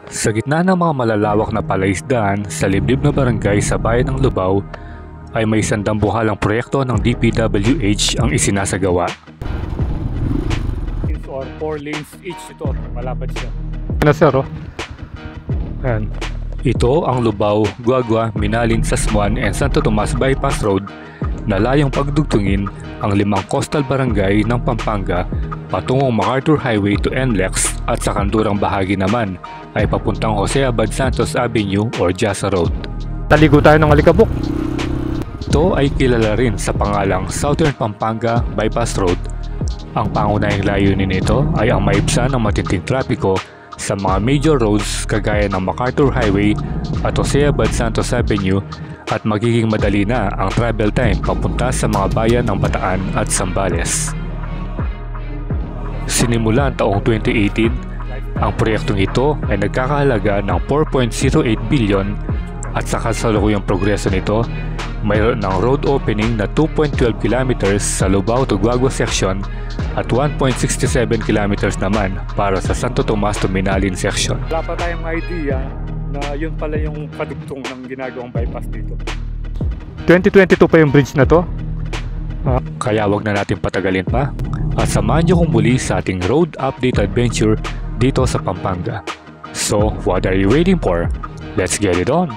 Sa gitna ng mga malalawak na palaisdaan sa liblib na barangay sa bayan ng Lubao ay may isang dambuhalang proyekto ng DPWH ang isinasagawa. Or 4 lanes each ito, malapad siya. Ano sir, oh? Ayan. Ito ang Lubao, Guagua, Minalin, Sasmuan and Santo Tomas Bypass Road na layong pagdugtungin ang 5 coastal barangay ng Pampanga patungong MacArthur Highway to NLEX at sa kandurang bahagi naman ay papuntang Jose Abad Santos Avenue or Jasa Road. Taligo tayo ng Alikabok. Ito ay kilala rin sa pangalang Southern Pampanga Bypass Road. Ang pangunahing layunin nito ay ang maibsan ng matinding trapiko sa mga major roads kagaya ng MacArthur Highway at Jose Abad Santos Avenue at magiging madali na ang travel time papunta sa mga bayan ng Bataan at Zambales. Sinimulan taong 2018, ang proyektong ito ay nagkakahalaga ng 4.08 billion at sa kasalukuyang progreso nito, mayroon ng road opening na 2.12 kilometers sa Lubao to Guagua section at 1.67 kilometers naman para sa Santo Tomas to Minalin section. Wala pa tayong idea na yun pala yung kadugtong ng ginagawang bypass dito. 2022 pa yung bridge na to? Kaya wag na natin patagalin pa at samahan nyo kong muli sa ating road update adventure dito sa Pampanga. So, what are you waiting for? Let's get it on!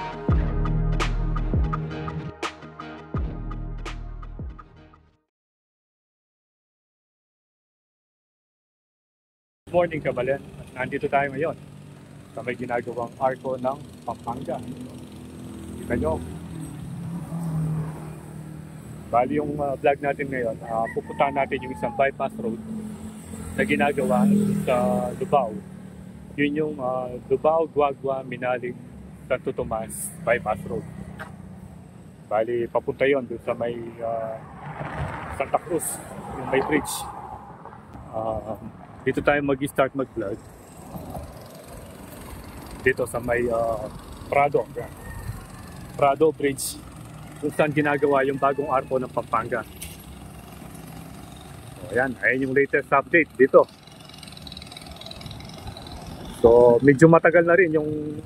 Good morning, Kabalen. Nandito tayo ngayon sa may ginagawang arko ng Pampanga. Kita nyo. Bali yung vlog natin ngayon, pupuntahan natin yung isang bypass road na ginagawa sa Lubao. Yun yung Lubao, Guagua, Minalin, Santo Tomas bypass road. Bali papunta yun doon sa may Santa Cruz, yung may bridge. Dito tayo mag-start mag-vlog. Dito sa may Prado Bridge, kung saan ginagawa yung bagong arko ng Pampanga. So ayan yung latest update dito. So medyo matagal na rin yung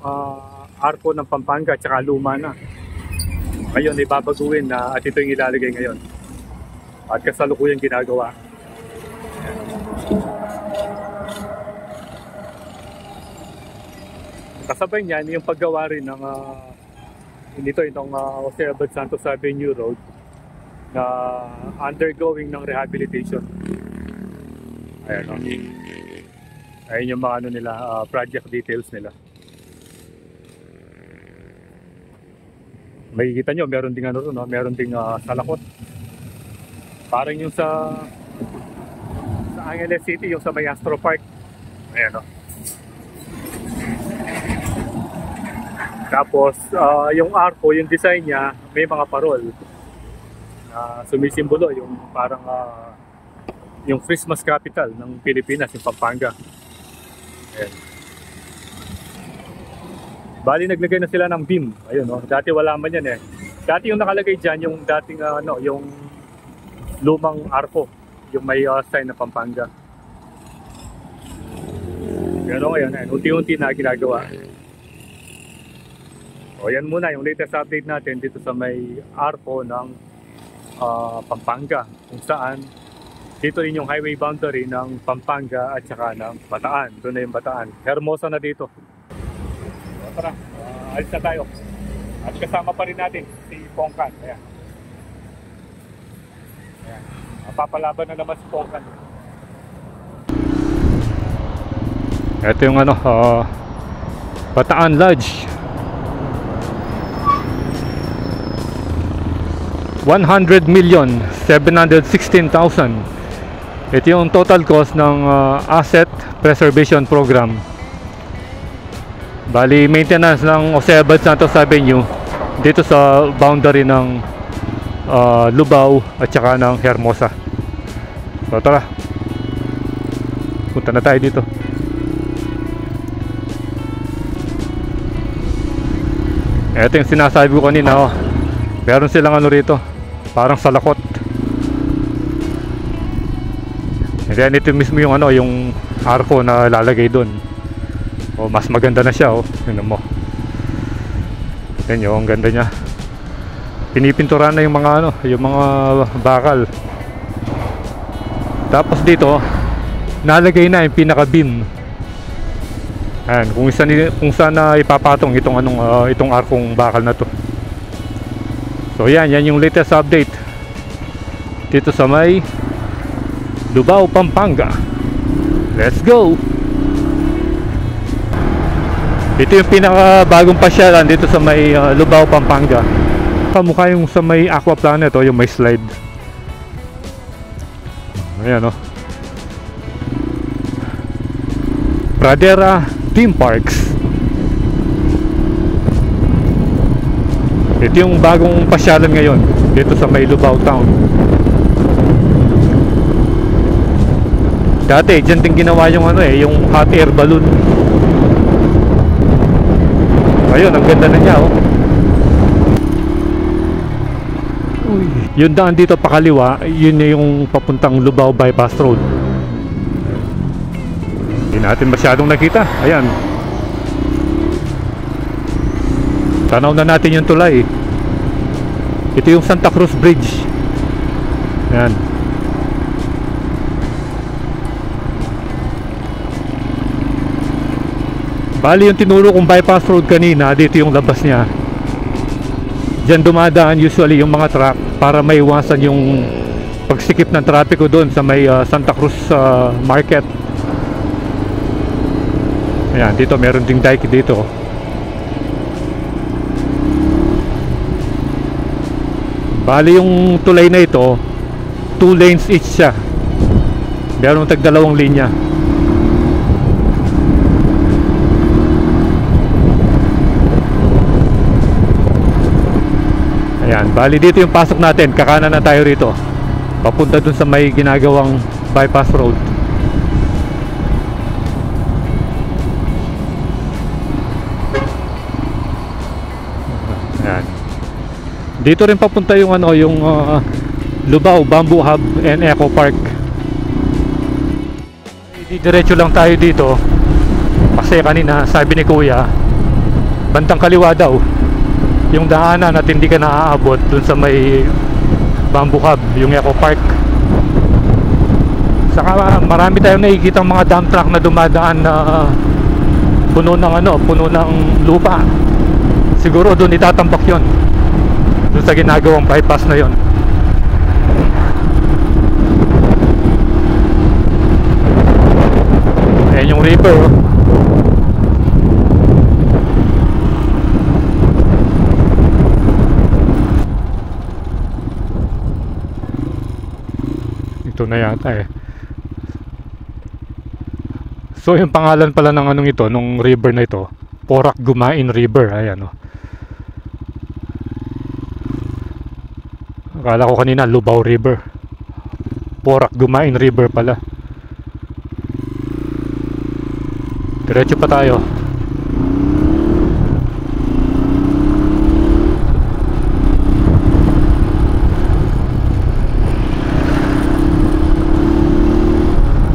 arko ng Pampanga at saka luma na. Ngayon ay babaguhin na at ito yung ilalagay ngayon. At kasalukuyang ginagawa. Kasabay niyan yung paggawa rin ng itong Jose Abad Santos Avenue Road na undergoing ng rehabilitation. Ayan, ayun yung mga nila, project details nila. Makikita nyo, meron ding meron ding salakot. Parang yung sa Angeles City, yung sa may Astro Park. Ayan, Tapos yung arko, yung design niya, may mga parol na sumisimbolo yung parang yung Christmas capital ng Pilipinas, yung Pampanga. Ayan. Bali naglagay na sila ng beam. Ayun, dati wala man yan eh. Dati yung nakalagay dyan, yung dating yung lumang arko, yung may sign na Pampanga. Pero ngayon, unti-unti na ginagawa. O yan muna yung latest update natin dito sa may arko ng Pampanga, kung saan dito rin yung highway boundary ng Pampanga at saka ng Bataan. Doon na yung Bataan. Hermosa na dito. So, tara, alis na tayo. At kasama pa rin natin si Pongkan. Ayan. Ayan. Papalaban na naman si Pongkan. Ito yung Bataan Lodge. 100,716,000. Ito yung total cost ng Asset Preservation Program. Bali, maintenance ng Jose Abad Santos Avenue dito sa boundary ng Lubao at saka ng Hermosa. So tara, punta na tayo dito. Ito yung sinasabi ko kanina, meron silang rito, parang salakot. And then ito mismo yung yung arko na lalagay doon. O mas maganda na siya, oh. Tingnan mo. Yan yun, ang ganda niya. Pinipinturan na yung mga ano, yung mga bakal. Tapos dito, nalagay na yung pinaka beam. Ayan, kung saan na ipapatong itong itong arkong bakal na to. So yan yung latest update dito sa may Lubao, Pampanga. Let's go! Ito yung pinaka bagong pasyalan dito sa may Lubao, Pampanga. Kamukha yung sa may Aquaplanet, o yung may slide. Ayan, o. Pradera Theme Parks. Ito yung bagong pasyalan ngayon dito sa may Lubao Town. Dati dyan din ginawa yung yung hot air balloon. Ayun, ang ganda na niya, oh. Uy. Yung daan dito pakaliwa, yun yung papuntang Lubao Bypass Road. Hindi natin masyadong nakita. Ayan, tanaw na natin yung tulay. Ito yung Santa Cruz Bridge. Ayan. Bali yung tinuro kong bypass road kanina, dito yung labas niya. Diyan dumadaan usually yung mga truck para maiwasan yung pagsikip ng trapiko doon sa may Santa Cruz Market. Ayan, dito meron ding dike dito. Bali yung tulay na ito, 2 lanes each siya. Meron tag-dalawang linya. Ayan, bali dito yung pasok natin. Kakanan na tayo rito, papunta dun sa may ginagawang bypass road. Ayan. Dito rin papunta yung yung Lubao Bamboo Hub and Eco Park. Diretso lang tayo dito kasi kanina sabi ni Kuya, bandang kaliwa daw yung daanan at hindi ka naaabot dun sa may Bamboo Hub, yung Eco Park. Saka marami tayong nakikita mga dump truck na dumadaan na puno ng lupa. Siguro dun itatambak yon, dun sa ginagawang bypass na yon. Ayan yung river, oh. Ito na yata eh. So yung pangalan pala ng ito, nung river na ito, Porac Gumain River. Ayan, oh. Akala ko kanina Lubao River, Porac Gumain River pala. Diretso pa tayo.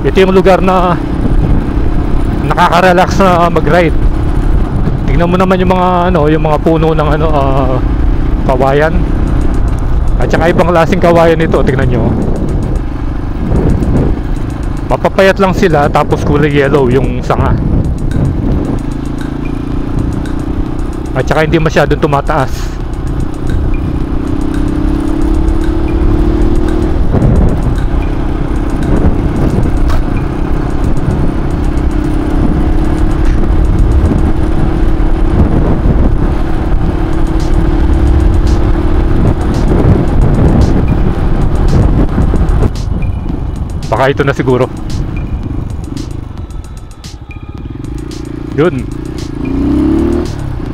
Ito yung lugar na nakaka-relax na mag-ride. Tingnan mo naman yung mga yung mga puno ng kawayan. At saka ibang klaseng kawayan ito, tingnan nyo. Mapapayat lang sila tapos kulay yellow yung sanga. At saka hindi masyadong tumataas. Baka ito na siguro. Yun.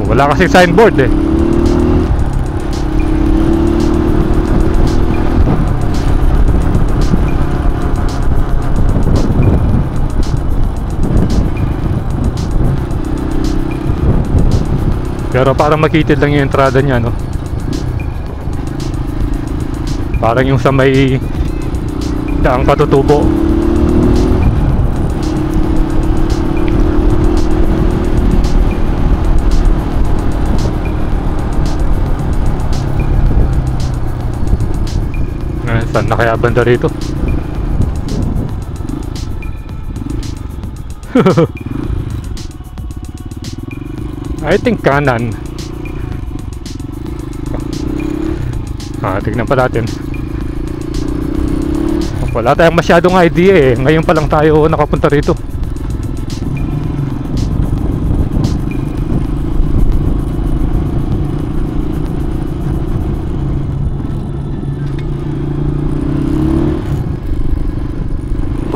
Wala kasing signboard eh. Pero parang makitid lang yung entrada niya, no? Parang yung sa may daang Patutubo. Saan na kaya banda rito? I think kanan. Tignan pa natin. Wala tayong masyadong idea eh. Ngayon pa lang tayo nakapunta rito.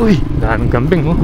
Uy, daming kambing oh.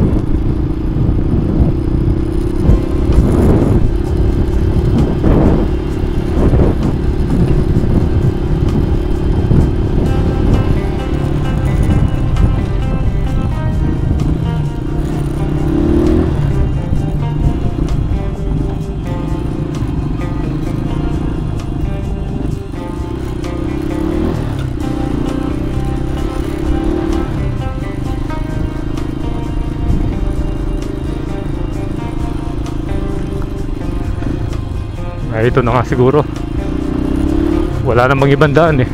Ay, ito na nga siguro. Wala namang ibang daan eh.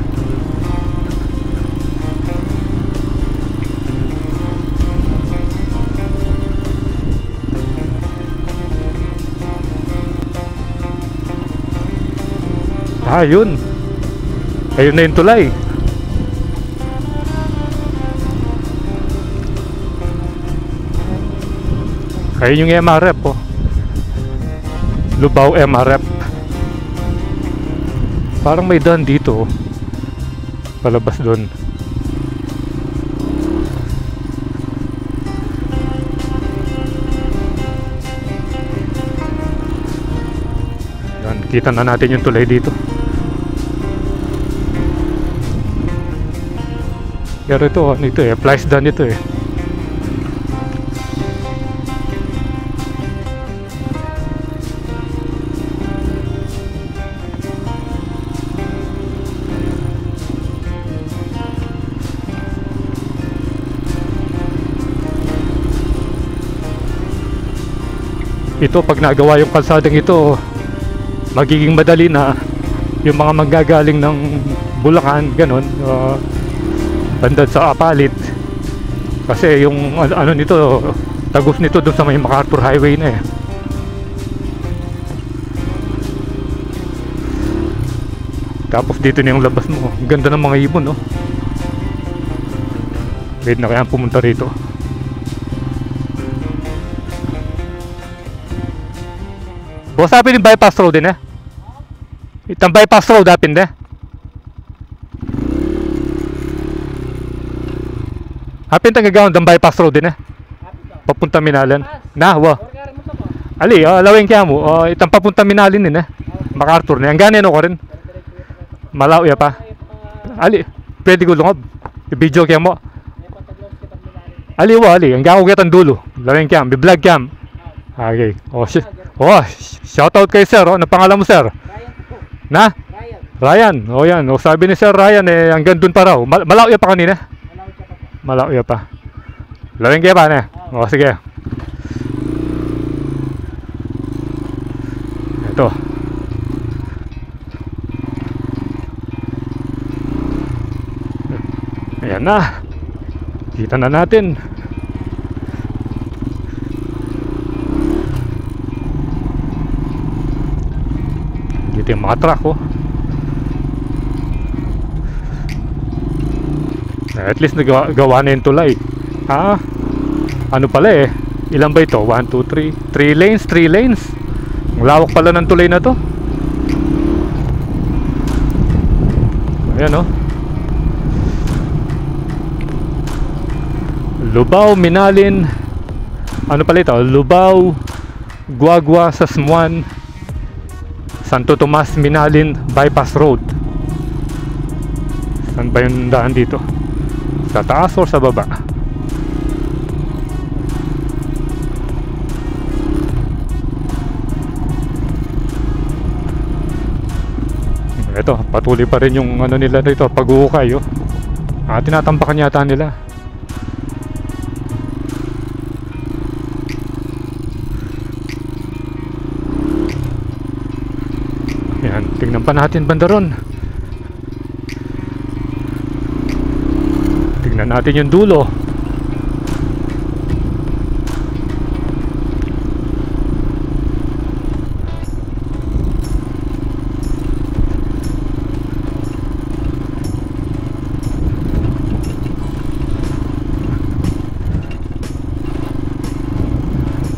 Yun. Ayun na yung tulay. Ayun yung MRF oh. Lubao MRF. Parang may daan dito palabas doon. Yan, kita na natin yung tulay dito. Pero ito, ano ito eh, flash daan ito eh. Ito pag nagawa yung kalsadang ito, magiging madali na yung mga manggagaling ng Bulacan, ganon, banda sa Apalit. Kasi yung ano nito, tagos nito doon sa may MacArthur Highway na eh. Tapos dito na yung labas mo. Ang ganda ng mga ibon no. Wait na kaya pumunta rito. Boss, apin yung bypass road din eh. Itang bypass road apin de. Apin tang gagawin ng bypass road din eh. Papunta Minalan. Na, wa. Ali, laweng kaya mo. Itang papunta Minalin din eh. MacArthur na. Ang ganyan ako rin. Malaw ya pa. Ali, pwede ko lungob. I-video kaya mo. Ali, wa, ali. Ang gawag kitang dulo. Laweng kaya, bi-vlog kaya. Okay. Shoutout kay sir. Ano pangalan mo sir? Ryan. Na? Ryan. Yan. Sabi ni sir Ryan eh, hanggang dun pa raw. Malaw ya pa kanina? Malaw ya pa. Laweng kaya pa na? Sige. Ito. Ayan na. Kita na natin. Dito yung mga truck oh. At least nagawa na yung tulay. Ano pala eh, ilan ba ito? 1, 2, 3 3 lanes, 3 lanes. Ang lawak pala ng tulay na to. Ayan oh. Lubao, Minalin. Ano pala ito? Lubao, Guagua, Sasmuan, Santo Tomas, Minalin Bypass Road. Saan ba yung daan dito? Sa taas o sa baba? Ito, patuloy pa rin yung ano nila dito, pag-uukay oh. Tinatampakan yata nila. Yan, tingnan pa natin banda ron. natin yung dulo.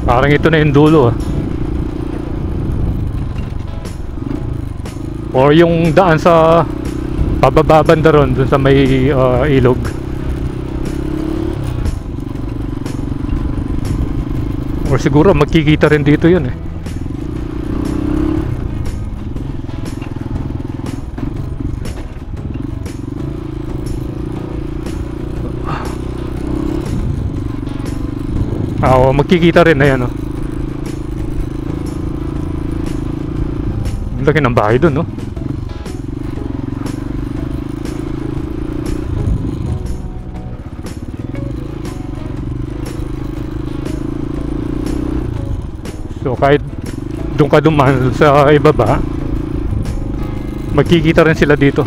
Parang ito na yung dulo. Or yung daan sa pababa banda ron, dun sa may ilog. Or siguro magkikita rin dito yun eh. Oo, magkikita rin. Ayan, oh. Ang laki ng bahay dun, no? So kahit doon ka dumaan sa ibaba, magkikita rin sila dito.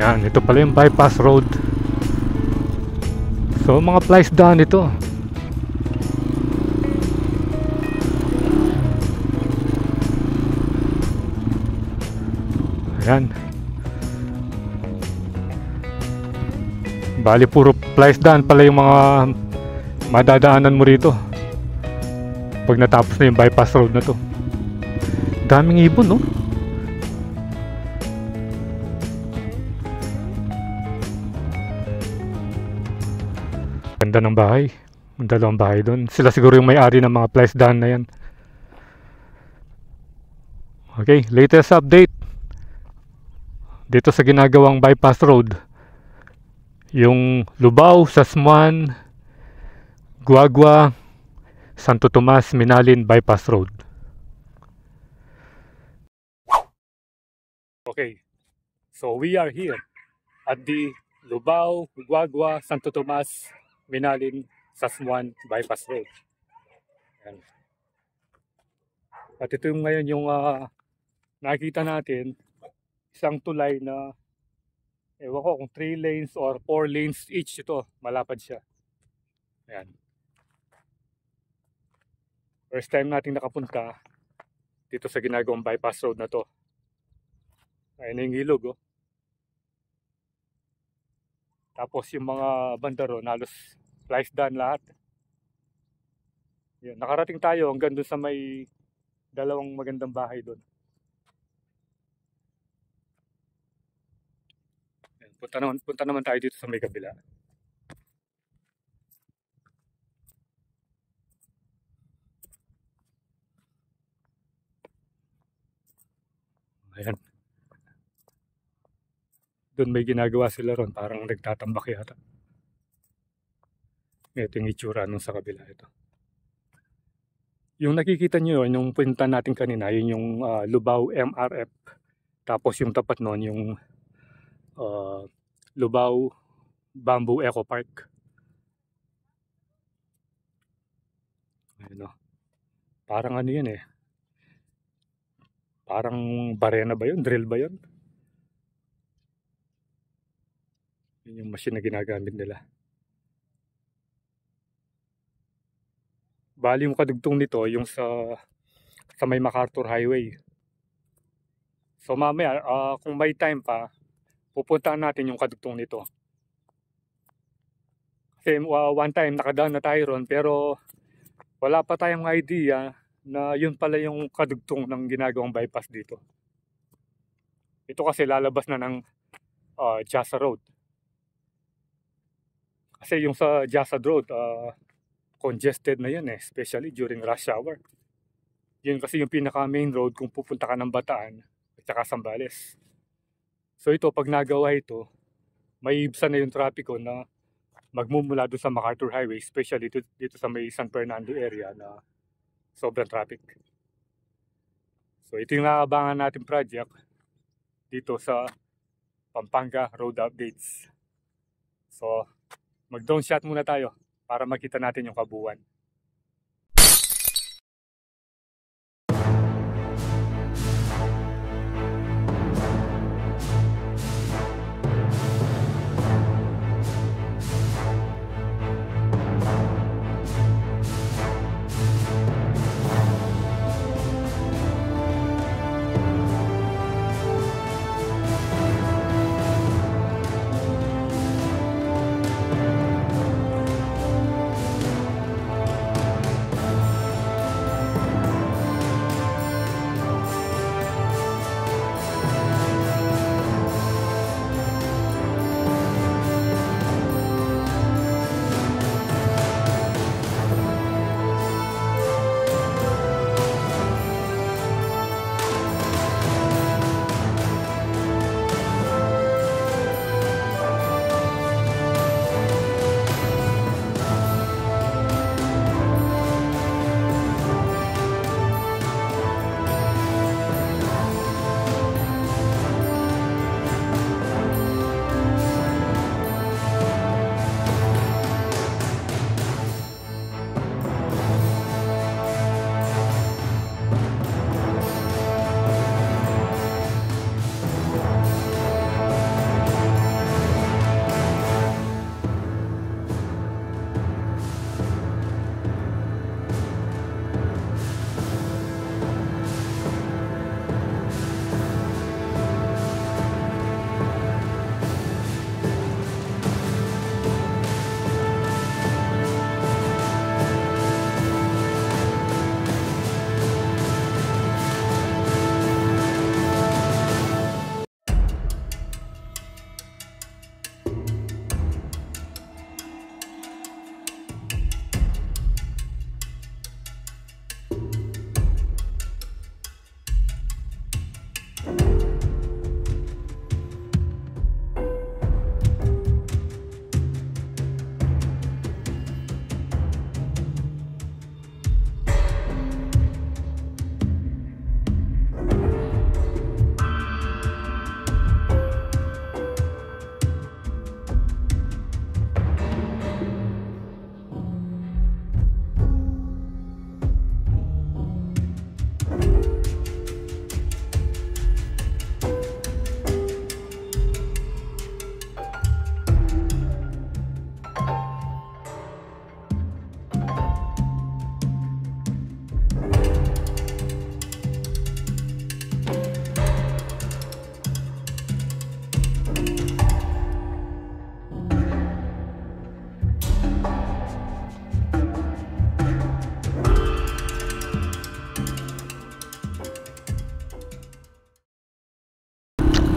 Ayan, ito pala yung bypass road. So mga place daan ito. Ayan. Bali puro place daan pala yung mga madadaanan mo rito pag natapos na yung bypass road na to. Daming ibon, no? Ganda ng bahay. Ang dalawang bahay doon. Sila siguro yung may-ari ng mga place daan na yan. Okay, latest update dito sa ginagawang bypass road, yung Lubao, Sasmuan, Guagua, Santo Tomas, Minalin bypass road. Okay, so we are here at the Lubao, Guagua, Santo Tomas, Minalin, Sasmuan bypass road. Ayan. At ito yung ngayon yung nakikita natin, isang tulay na ewan ko kung 3 lanes or 4 lanes each. Ito, malapad siya. Ayan. First time nating nakapunta dito sa ginagawang bypass road na to. Ayan na yung ilog, oh. Tapos yung mga banda ron, halos slice done lahat. Yan, nakarating tayo hanggang doon sa may dalawang magandang bahay doon. Punta naman tayo dito sa may kabila. Ayan. Doon may ginagawa sila ron, parang nagtatambak yata. Ito yung itsura nung sa kabila ito. Yung nakikita nyo yun, yung punta natin kanina, yun yung Lubao MRF. Tapos yung tapat nun, yung Lubao Bamboo Eco Park. Ayun, oh. Parang ano yun eh. Parang barena ba yun? Drill ba yun? Yun yung machine na ginagamit nila. Bali yung kadugtong nito, yung sa may MacArthur Highway. So mamaya, kung may time pa, pupuntaan natin yung kadugtong nito. Kasi one time nakadaan na tayo ron, pero wala pa tayong idea na yun pala yung kadugtong ng ginagawang bypass dito. Ito kasi lalabas na ng Jasa Road. Kasi yung sa Jasa Road, congested na yun eh, especially during rush hour. Yun kasi yung pinaka main road kung pupunta ka ng Bataan at saka Zambales. So ito, pag nagawa ito, may ibsan na yung trapiko na magmumula doon sa MacArthur Highway, especially dito sa may San Fernando area na sobrang traffic. So ito yung naabangan natin project dito sa Pampanga Road Updates. So mag-drone shot muna tayo para makita natin yung kabuuan.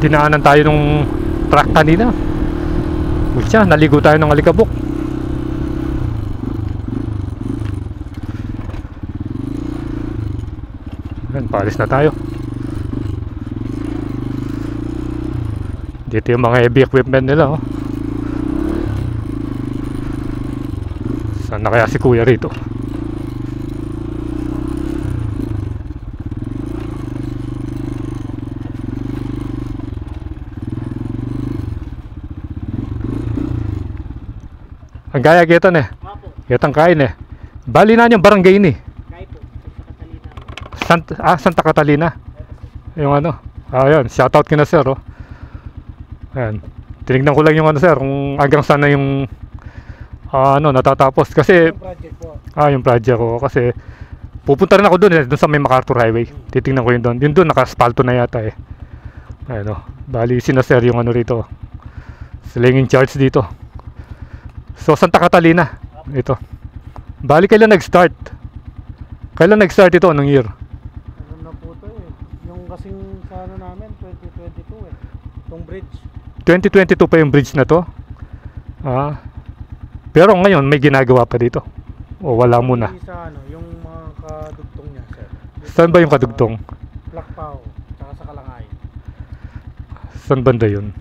Dinaanan tayo nung truck kanina. Siya, naligo tayo ng alikabok. Yan, paalis na tayo. Dito yung mga heavy equipment nila, oh. Saan na kaya si kuya rito? Ang gaya getan eh. Getang kain eh. Bali na yung barangay ni. Kaya po, Santa Catalina. Santa Catalina. Yung ano. Ayun, shoutout kina sir, oh. Ayan. Tinignan ko lang yung ano sir, kung hanggang saan na yung natatapos kasi Yung project po. yung project ko kasi pupunta rin ako doon sa may MacArthur Highway. Titingnan ko yun doon. Yun doon naka-asphalto na yata eh. Ayun, oh. Bali sina sir yung ano rito. Sila yung in charge dito. So Santa Catalina ito. Bali kailan nag-start? Kailan nag-start ito? Anong year? Ano na po to eh. Yung kasing sa ano namin, 2022 eh. Itong bridge. 2022 pa yung bridge na to? Pero ngayon may ginagawa pa dito? O wala muna? Sa ano, yung mga kadugtong niya, sir. Dito Saan ba yung sa kadugtong? Lakpao, tsaka sa Kalangay. Saan banda yun?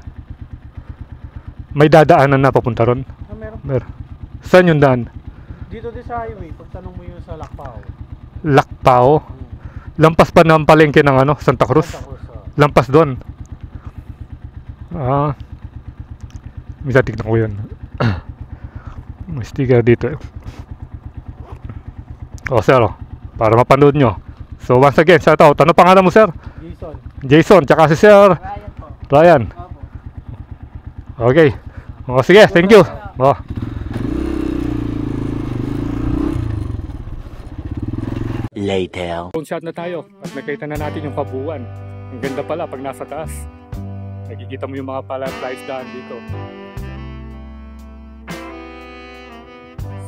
May dadaanan na papunta ron? Meron. Saan yung daan? Dito din sa highway, pagtanong mo yun sa Lakpao. Lakpao? Lampas pa ng palengke ng ano, Santa Cruz? Santa Cruz, Lampas doon? Minsan tignan ko yun. May sticker dito eh. O sir, para mapanood nyo. So once again, shout out. Ano pangalan mo sir? Jason. Jason, tsaka si sir Ryan po. Ryan. Opo. Okay. O sige, thank you. O. Later. Phone shot na tayo at nakita na natin yung kabuuan. Ang ganda pala pag nasa taas. Nakikita mo yung mga fireflies daan dito.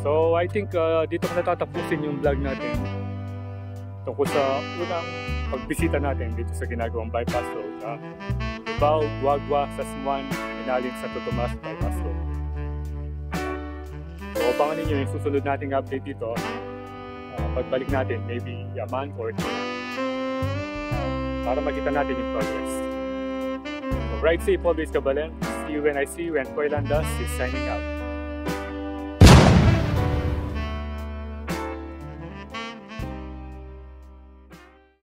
So I think dito ko natatapusin yung vlog natin tungkol sa unang pagbisita natin dito sa ginagawang bypass road sa Lubao, Guagua, Sasmuan, Minalin, Santo Tomas bypass road. So abangan ninyo yung susunod nating update dito. Pagbalik natin maybe a month or two para makita natin yung progress. So ride safe always, Kabalen. See you when I see you, and Koy Landas is signing out.